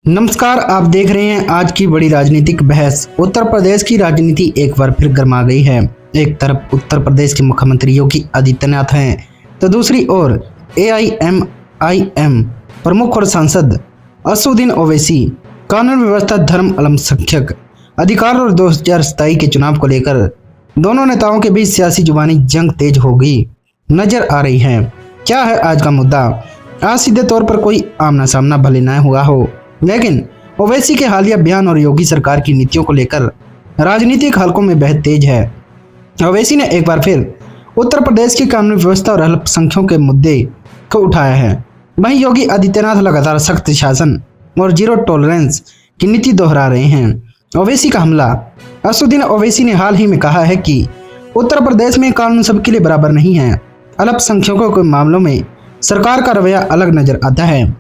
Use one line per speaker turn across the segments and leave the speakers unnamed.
नमस्कार, आप देख रहे हैं आज की बड़ी राजनीतिक बहस। उत्तर प्रदेश की राजनीति एक बार फिर गर्मा गई है। एक तरफ उत्तर प्रदेश के मुख्यमंत्री योगी आदित्यनाथ हैं, तो दूसरी ओर AIMIM प्रमुख और सांसद असदुद्दीन ओवैसी कानून व्यवस्था, धर्म, अल्पसंख्यक अधिकार और 2027 के चुनाव को लेकर दोनों नेताओं के बीच सियासी जुबानी जंग तेज होगी नजर आ रही है। क्या है आज का मुद्दा? आज सीधे तौर पर कोई आमना सामना भले न हुआ हो, लेकिन ओवैसी के हालिया बयान और योगी सरकार की नीतियों को लेकर राजनीतिक हलकों में बेहद तेज है। ओवैसी ने एक बार फिर उत्तर प्रदेश की कानून व्यवस्था और अल्पसंख्यकों के मुद्दे को उठाया है। वहीं योगी आदित्यनाथ लगातार सख्त शासन और जीरो टॉलरेंस की नीति दोहरा रहे हैं। ओवैसी का हमला। असदुद्दीन ओवैसी ने हाल ही में कहा है कि उत्तर प्रदेश में कानून सबके लिए बराबर नहीं है। अल्पसंख्यकों के मामलों में सरकार का रवैया अलग नजर आता है।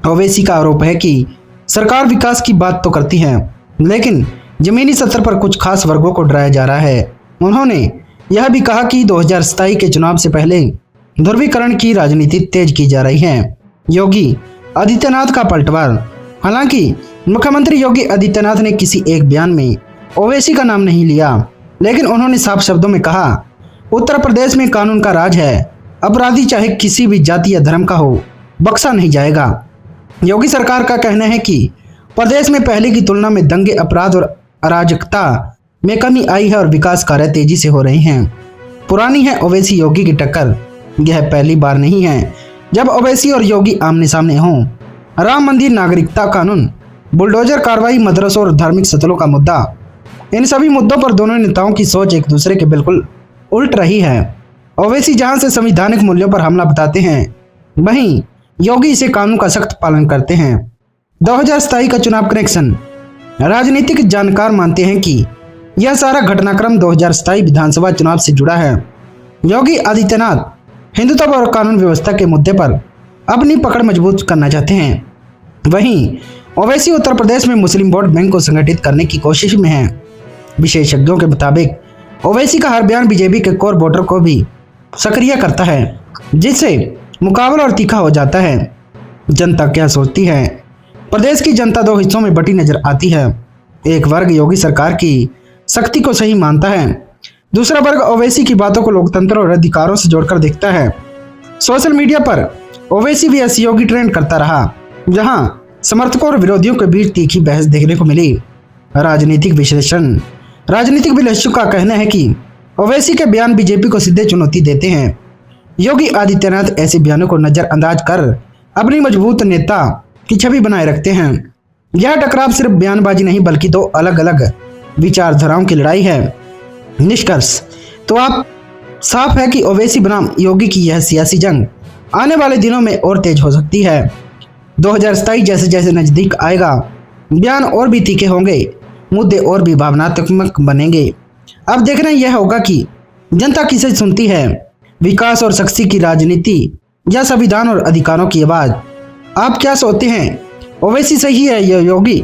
ओवैसी का आरोप है कि सरकार विकास की बात तो करती है, लेकिन जमीनी स्तर पर कुछ खास वर्गों को डराया जा रहा है। उन्होंने यह भी कहा कि 2027 के चुनाव से पहले ध्रुवीकरण की राजनीति तेज की जा रही है। योगी आदित्यनाथ का पलटवार। हालांकि मुख्यमंत्री योगी आदित्यनाथ ने किसी एक बयान में ओवैसी का नाम नहीं लिया, लेकिन उन्होंने साफ शब्दों में कहा, उत्तर प्रदेश में कानून का राज है। अपराधी चाहे किसी भी जाति या धर्म का हो, बख्शा नहीं जाएगा। योगी सरकार का कहना है कि प्रदेश में पहले की तुलना में दंगे, अपराध और अराजकता में कमी आई है और विकास कार्य तेजी से हो रहे हैं। पुरानी है ओवैसी योगी की टक्कर। यह पहली बार नहीं है जब ओवैसी और योगी आमने सामने हों। राम मंदिर, नागरिकता कानून, बुलडोजर कार्रवाई, मदरसों और धार्मिक स्थलों का मुद्दा, इन सभी मुद्दों पर दोनों नेताओं की सोच एक दूसरे के बिल्कुल उल्ट रही है। ओवैसी जहां से संवैधानिक मूल्यों पर हमला बताते हैं, वहीं योगी इसे कानून का सख्त पालन करते हैं। 2027 का चुनाव कनेक्शन। राजनीतिक जानकार मानते हैं कि यह सारा घटनाक्रम 2027 विधानसभा चुनाव से जुड़ा है। योगी आदित्यनाथ हिंदुत्व और कानून व्यवस्था के मुद्दे पर अपनी पकड़ मजबूत करना चाहते हैं। वहीं ओवैसी उत्तर प्रदेश में मुस्लिम वोट बैंक को संगठित करने की कोशिश में है। विशेषज्ञों के मुताबिक ओवैसी का हर बयान बीजेपी के कोर वोटर को भी सक्रिय करता है, जिससे मुकाबला और तीखा हो जाता है। जनता क्या सोचती है? प्रदेश की जनता दो हिस्सों में बटी नजर आती है। एक वर्ग योगी सरकार की शक्ति को सही मानता है, दूसरा वर्ग ओवैसी की बातों को लोकतंत्र और अधिकारों से जोड़कर देखता है। सोशल मीडिया पर ओवैसी भी ऐसी योगी ट्रेंड करता रहा, जहां समर्थकों और विरोधियों के बीच तीखी बहस देखने को मिली। राजनीतिक विश्लेषकों का कहना है कि ओवैसी के बयान बीजेपी को सीधे चुनौती देते हैं। योगी आदित्यनाथ ऐसे बयानों को नजरअंदाज कर अपनी मजबूत नेता की छवि बनाए रखते हैं। यह टकराव सिर्फ बयानबाजी नहीं, बल्कि दो अलग अलग विचारधाराओं की लड़ाई है। निष्कर्ष तो आप साफ है कि ओवैसी बनाम योगी की यह सियासी जंग आने वाले दिनों में और तेज हो सकती है। 2027 जैसे जैसे नजदीक आएगा, बयान और भी तीखे होंगे, मुद्दे और भी भावनात्मक बनेंगे। अब देखना यह होगा कि जनता किसे सुनती है, विकास और शक्ति की राजनीति या संविधान और अधिकारों की आवाज। आप क्या सोचते हैं? ओवैसी सही है या योगी?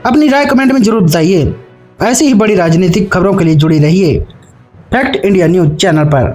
अपनी राय कमेंट में जरूर बताइए। ऐसी ही बड़ी राजनीतिक खबरों के लिए जुड़ी रहिए फैक्ट इंडिया न्यूज चैनल पर।